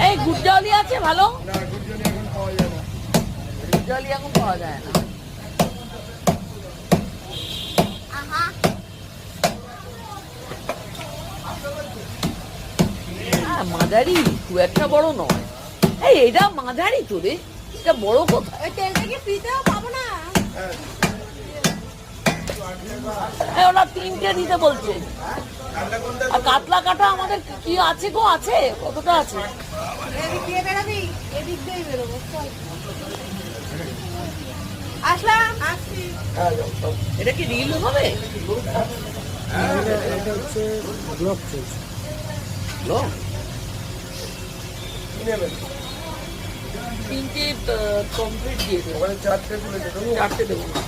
এই গুড়জলি আছে ভালো? গুড়জলি এখন পাওয়া যায় না। মাঝারি, খুব একটা বড় নয়। এই এটা মাঝারি তো রে, এটা বড় কোথায়? তেলটাকে ফ্রিতেও পাবো না। ওরা 3টে দিতে বলছে। আর কাতলা কাটা আমাদের কি আছে গো? আছে কতটা আছে? এদিক দিয়ে বেরোবি, এদিক দিয়েই বেরোবো। আসলাম, আসছি। এটা কি রিল হবে? এটা হচ্ছে ব্লক চলছে। ব্লক 3টে কমপ্লিট দিয়ে দেবো। 4টে দেবো না।